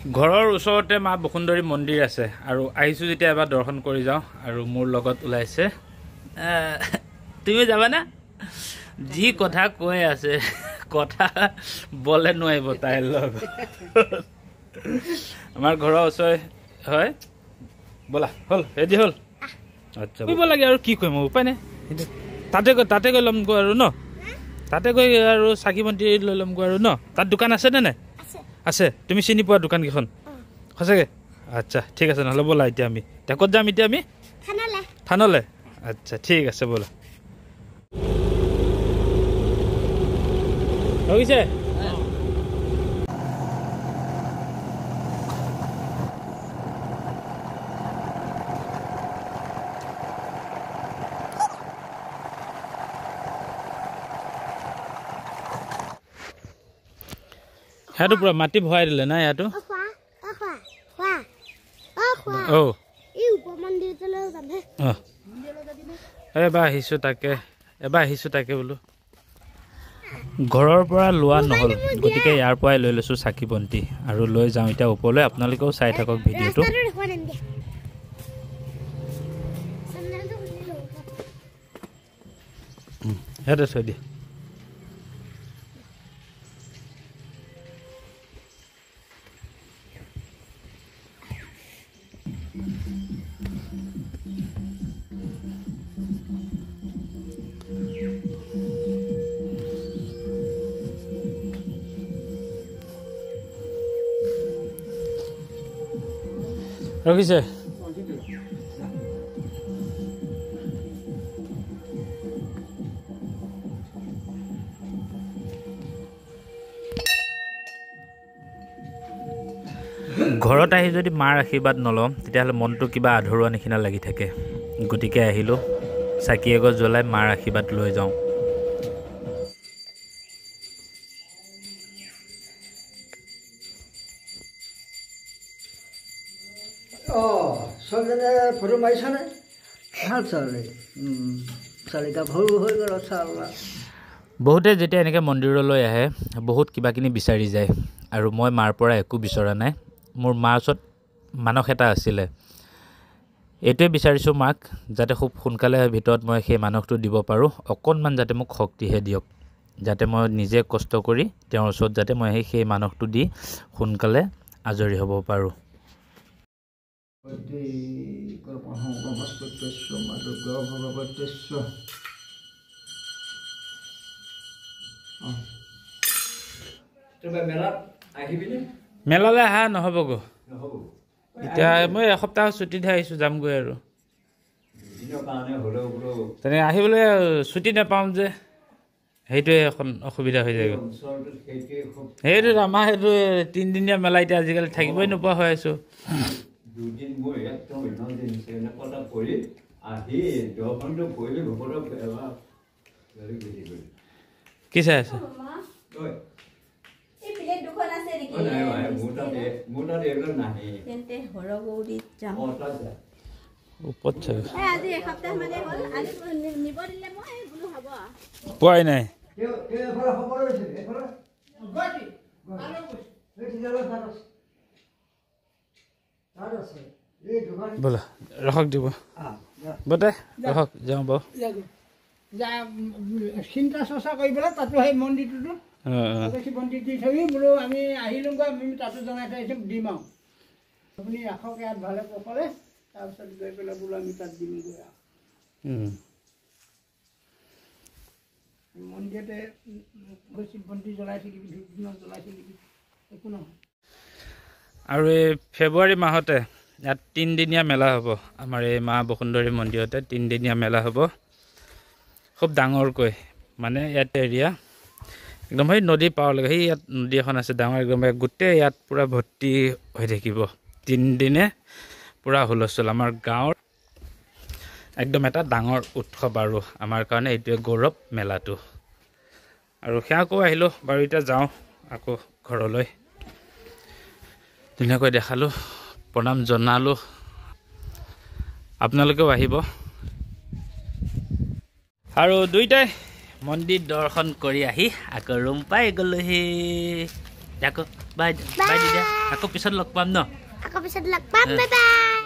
ঘৰৰ ওচৰতে মা বসুন্ধৰী মন্দিৰ আছে আৰু আহিছোঁ যেতিয়া এবাৰ দৰ্শন কৰি যাওঁ আৰু মোৰ লগত ওলাইছে তুমি যাবা না যি কথা কৈ আছে কথা বলে নোৱাৰিব তাইৰ লগত আমাৰ ঘৰৰ ওচৰ হয় বলা হ'ল ৰেডি হ'ল আচ্ছা কৰিব লাগে আৰু কি কৰিম উপায় নাই তাতে গৈ ল'মগৈ আৰু ন তাতে গৈ আৰু চাকি বন্তি লৈ ল'মগৈ আৰু ন তাত দোকান আছে নে নাই আছে তুমি চিনি পোৱা দোকানকেইখন সঁচাকৈ আচ্ছা ঠিক আছে নহ'লে ব'লা এতিয়া আমি এতিয়া ক'ত যাম এতিয়া আমি থানলৈ আচ্ছা ঠিক আছে ব'লা হৈছে ইয়াতো পুৰা মাটি ভৰাই দিলে না ইয়াতো এবাৰ আহিছোঁ তাকে বোলো ঘৰৰ পৰা লোৱা নহ'ল গতিকে ইয়াৰ পৰাই লৈ লৈছোঁ চাকি বন্তি আৰু লৈ যাওঁ এতিয়া ওপৰলৈ আপোনালোকেও চাই থাকক ভিডিঅ'টো ইয়াতে থৈ দিয়ে ৰখিছে ঘৰত আহি যদি মাৰ আশীৰ্বাদ নলওঁ তেতিয়াহ'লে মনটো কিবা আধৰুৱা নিচিনা লাগি থাকে গতিকে আহিলোঁ চাকি এগছ জ্বলাই মাৰ আশীৰ্বাদ লৈ যাওঁ ফটো মাৰিছানে ভাল চালে চালিকা সৰু হৈ গ'ল চালা বহুতে যেতিয়া এনেকৈ মন্দিৰলৈ আহে বহুত কিবাকিনি বিচাৰি যায় আৰু মই মাৰ পৰা একো বিচৰা নাই মোৰ মাৰ ওচৰত মানস এটা আছিলে এইটোৱে বিচাৰিছোঁ মাক যাতে খুব সোনকালে ভিতৰত মই সেই মানসটো দিব পাৰোঁ অকণমান যাতে মোক শক্তিহে দিয়ক যাতে মই নিজে কষ্ট কৰি তেওঁৰ ওচৰত যাতে মই সেই মানসটো দি সোনকালে আজৰি হ'ব পাৰোঁ মেলালৈ অহা নহ'বগৈ এতিয়া মই এসপ্তাহ ছুটীতহে আহিছোঁ যামগৈ আৰু তেনেকৈ আহিবলৈ ছুটি নাপাওঁ যে সেইটোৱে এখন অসুবিধা হৈ যায়গৈ সেইটো আমাৰ সেইটো তিনিদিনীয়া মেলা এতিয়া আজিকালি থাকিবই নোপোৱা হৈ আছোঁ কি চাই আছে পোৱাই নাই ব'লা ৰখক দিব বতে ৰখক যাওঁ বাৰু চিন্তা চৰ্চা কৰি পেলাই তাতো সেই মন্দিৰটোতো বন্তি দি থৈ বোলো আমি আহিলোগৈ আমি তাতো জনাই থৈ দিম আৰু আপুনি ৰাখক ইয়াত ভালে পকৰে তাৰপিছত গৈ পেলাই বোলো আমি তাত দিমগৈ আৰু মন্দিৰতে বন্তি জ্বলাই থাকিবি ধূপ জ্বলাই থাকিবি একো নহয় আৰু এই ফেব্ৰুৱাৰী মাহতে ইয়াত 3 দিনীয়া মেলা হ'ব আমাৰ এই মা বসুন্ধৰী মন্দিৰতে 3 দিনীয়া মেলা হ'ব খুব ডাঙৰকৈ মানে ইয়াত এৰিয়া একদম সেই নদী পাৰলৈকে সেই ইয়াত নদী এখন আছে ডাঙৰ একদম গোটেই ইয়াত পূৰা ভৰ্তি হৈ থাকিব 3 দিনে পূৰা হুলস্থুল আমাৰ গাঁৱৰ একদম এটা ডাঙৰ উৎসৱ আৰু আমাৰ কাৰণে এইটোৱে গৌৰৱ মেলাটো আৰু সেয়াকৈ আহিলোঁ বাৰু এতিয়া যাওঁ আকৌ ঘৰলৈ ধুনীয়াকৈ দেখালোঁ প্ৰণাম জনালোঁ আপোনালোকেও আহিব আৰু দুইটাই মন্দিৰ দৰ্শন কৰি আহি আকৌ ৰুম পাই গ'লোহি আকৌ বাই দিদা আকৌ পিছত লগ পাম ন আকৌ পিছত লগ পাম বাই বাই